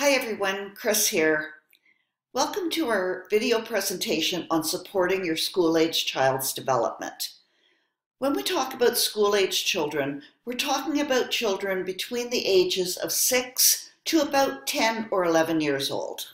Hi everyone, Chris here. Welcome to our video presentation on supporting your school-age child's development. When we talk about school-age children, we're talking about children between the ages of 6 to about 10 or 11 years old.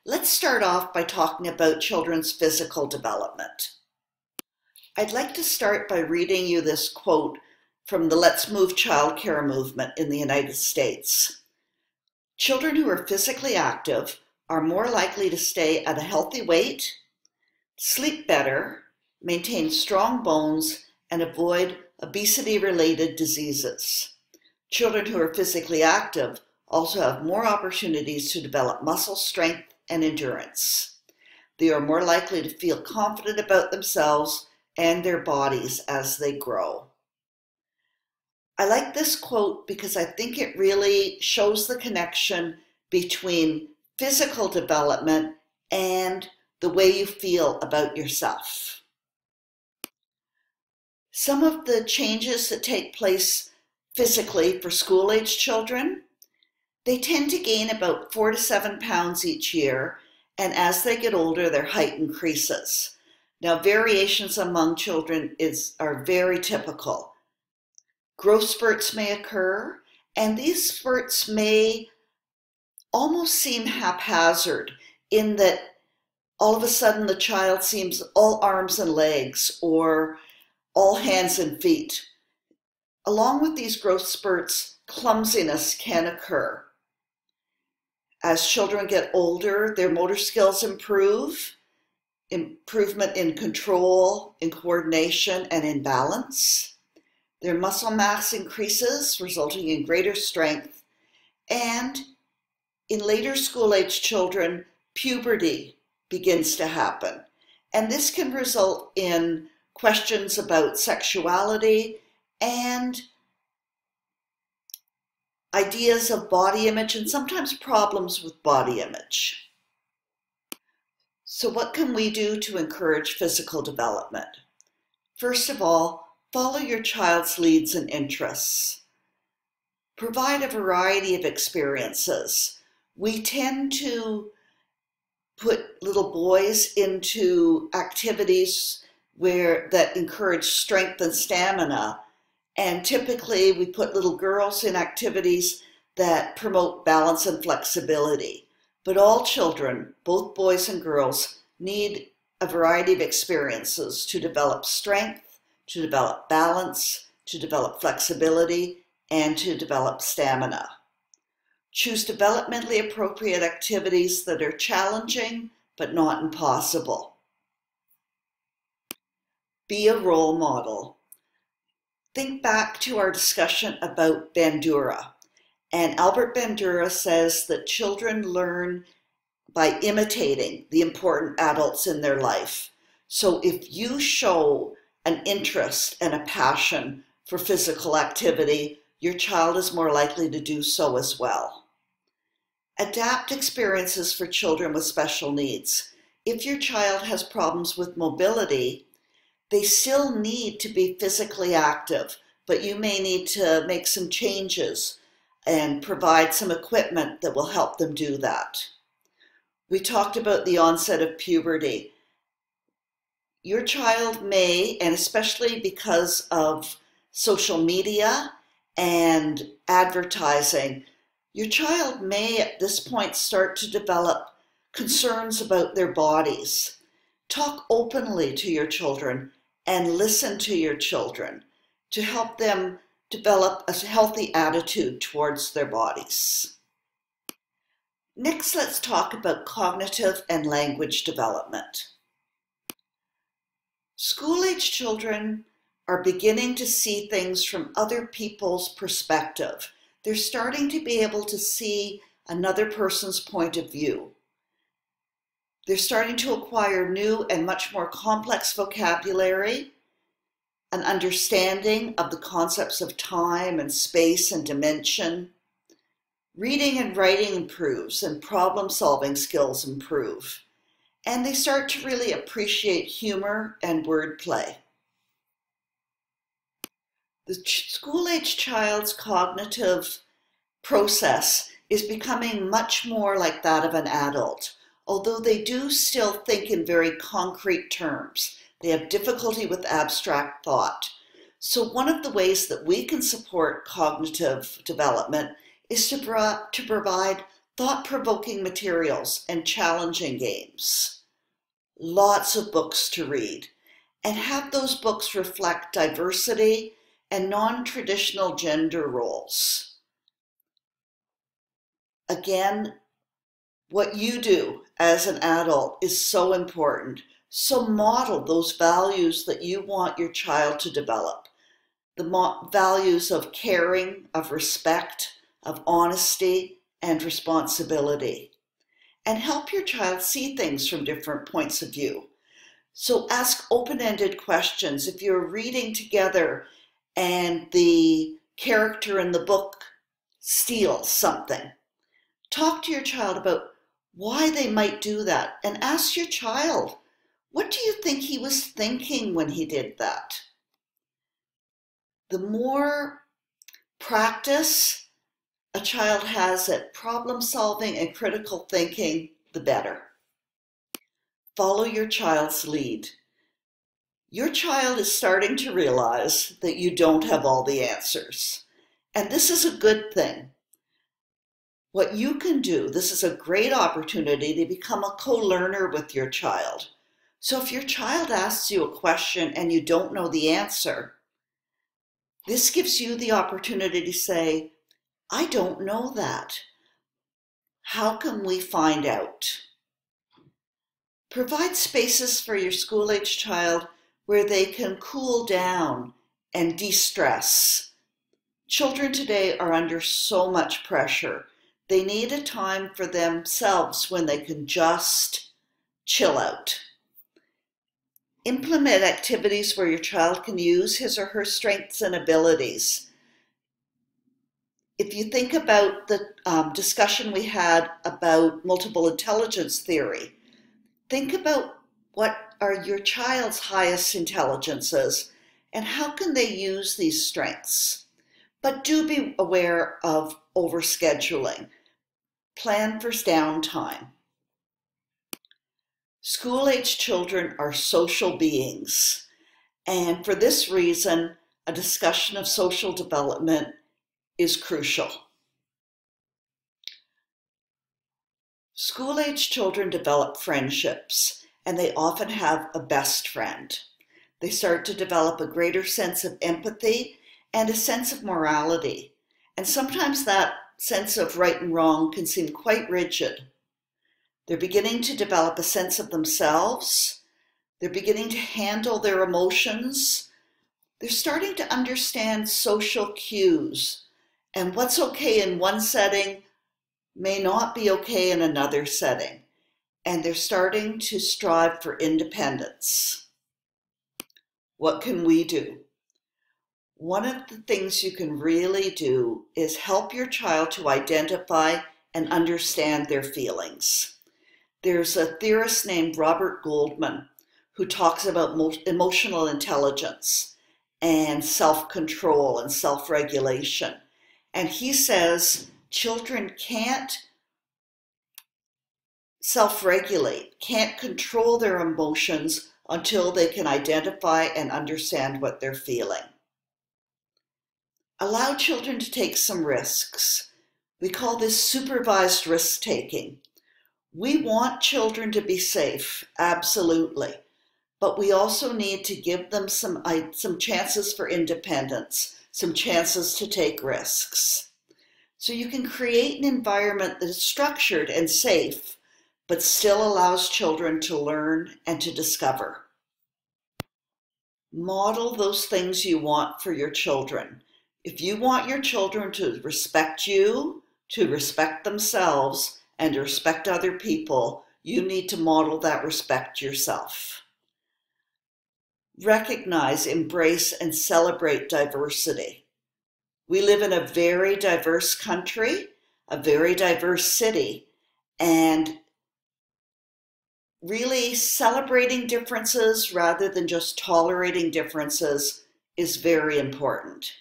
Let's start off by talking about children's physical development. I'd like to start by reading you this quote from the Let's Move Childcare movement in the United States. Children who are physically active are more likely to stay at a healthy weight, sleep better, maintain strong bones, and avoid obesity-related diseases. Children who are physically active also have more opportunities to develop muscle strength and endurance. They are more likely to feel confident about themselves and their bodies as they grow. I like this quote because I think it really shows the connection between physical development and the way you feel about yourself. Some of the changes that take place physically for school-age children, they tend to gain about 4 to 7 pounds each year, and as they get older, their height increases. Now, variations among children are very typical. Growth spurts may occur, and these spurts may almost seem haphazard in that all of a sudden the child seems all arms and legs or all hands and feet. Along with these growth spurts, clumsiness can occur. As children get older, their motor skills improve, improvement in control, in coordination, and in balance. Their muscle mass increases, resulting in greater strength, and in later school-age children, puberty begins to happen. And this can result in questions about sexuality and ideas of body image and sometimes problems with body image. So what can we do to encourage physical development? First of all, follow your child's leads and interests. Provide a variety of experiences. We tend to put little boys into activities that encourage strength and stamina, and typically we put little girls in activities that promote balance and flexibility. But all children, both boys and girls, need a variety of experiences to develop strength, to develop balance, to develop flexibility, and to develop stamina. Choose developmentally appropriate activities that are challenging but not impossible. Be a role model. Think back to our discussion about Bandura, and Albert Bandura says that children learn by imitating the important adults in their life. So if you show an interest and a passion for physical activity, your child is more likely to do so as well. Adapt experiences for children with special needs. If your child has problems with mobility, they still need to be physically active, but you may need to make some changes and provide some equipment that will help them do that. We talked about the onset of puberty. Your child may, and especially because of social media and advertising, your child may at this point start to develop concerns about their bodies. Talk openly to your children and listen to your children to help them develop a healthy attitude towards their bodies. Next, let's talk about cognitive and language development. School-age children are beginning to see things from other people's perspective. They're starting to be able to see another person's point of view. They're starting to acquire new and much more complex vocabulary, an understanding of the concepts of time and space and dimension. Reading and writing improves, and problem-solving skills improve. And they start to really appreciate humor and wordplay. The school-age child's cognitive process is becoming much more like that of an adult, although they do still think in very concrete terms. They have difficulty with abstract thought. So one of the ways that we can support cognitive development is to provide thought-provoking materials and challenging games. Lots of books to read, and have those books reflect diversity and non-traditional gender roles. Again, what you do as an adult is so important. So model those values that you want your child to develop. The values of caring, of respect, of honesty, and responsibility. And help your child see things from different points of view. So ask open-ended questions. If you're reading together and the character in the book steals something, talk to your child about why they might do that, and ask your child, what do you think he was thinking when he did that? The more practice a child has at problem solving and critical thinking, the better. Follow your child's lead. Your child is starting to realize that you don't have all the answers, and this is a good thing. What you can do, this is a great opportunity to become a co-learner with your child. So if your child asks you a question and you don't know the answer, this gives you the opportunity to say, I don't know that. How can we find out? Provide spaces for your school-age child where they can cool down and de-stress. Children today are under so much pressure. They need a time for themselves when they can just chill out. Implement activities where your child can use his or her strengths and abilities. If you think about the discussion we had about multiple intelligence theory, think about what are your child's highest intelligences and how can they use these strengths. But do be aware of overscheduling. Plan for downtime. School-age children are social beings, and for this reason, a discussion of social development is crucial. School-age children develop friendships, and they often have a best friend. They start to develop a greater sense of empathy and a sense of morality, and sometimes that sense of right and wrong can seem quite rigid. They're beginning to develop a sense of themselves. They're beginning to handle their emotions. They're starting to understand social cues, and what's okay in one setting may not be okay in another setting. And they're starting to strive for independence. What can we do? One of the things you can really do is help your child to identify and understand their feelings. There's a theorist named Robert Goldman who talks about emotional intelligence and self-control and self-regulation. And he says children can't self-regulate, can't control their emotions until they can identify and understand what they're feeling. Allow children to take some risks. We call this supervised risk-taking. We want children to be safe, absolutely, but we also need to give them some chances for independence, some chances to take risks. So you can create an environment that is structured and safe, but still allows children to learn and to discover. Model those things you want for your children. If you want your children to respect you, to respect themselves, and to respect other people, you need to model that respect yourself. Recognize, embrace, and celebrate diversity. We live in a very diverse country, a very diverse city, and really celebrating differences rather than just tolerating differences is very important.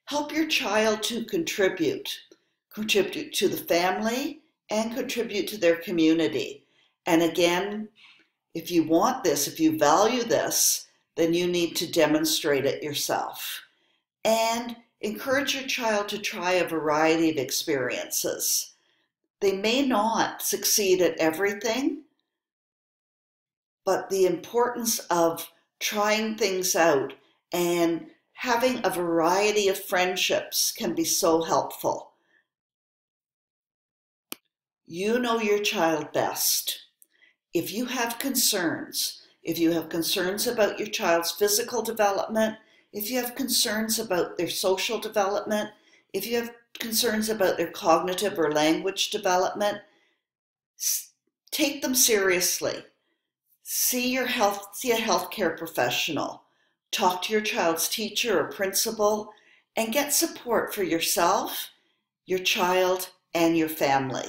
Help your child to contribute. contribute to the family, and contribute to their community. And again, if you want this, if you value this, then you need to demonstrate it yourself. And encourage your child to try a variety of experiences. They may not succeed at everything, but the importance of trying things out and having a variety of friendships can be so helpful. You know your child best. If you have concerns about your child's physical development, if you have concerns about their social development, if you have concerns about their cognitive or language development, take them seriously. See a healthcare professional. Talk to your child's teacher or principal and get support for yourself, your child, and your family.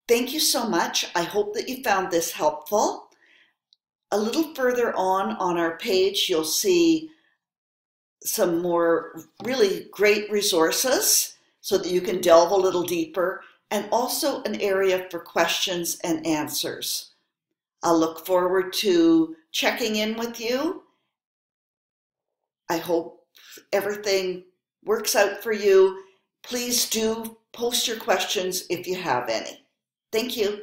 Thank you so much. I hope that you found this helpful. A little further on our page, you'll see some more really great resources so that you can delve a little deeper, and also an area for questions and answers. I'll look forward to checking in with you. I hope everything works out for you. Please do post your questions if you have any. Thank you.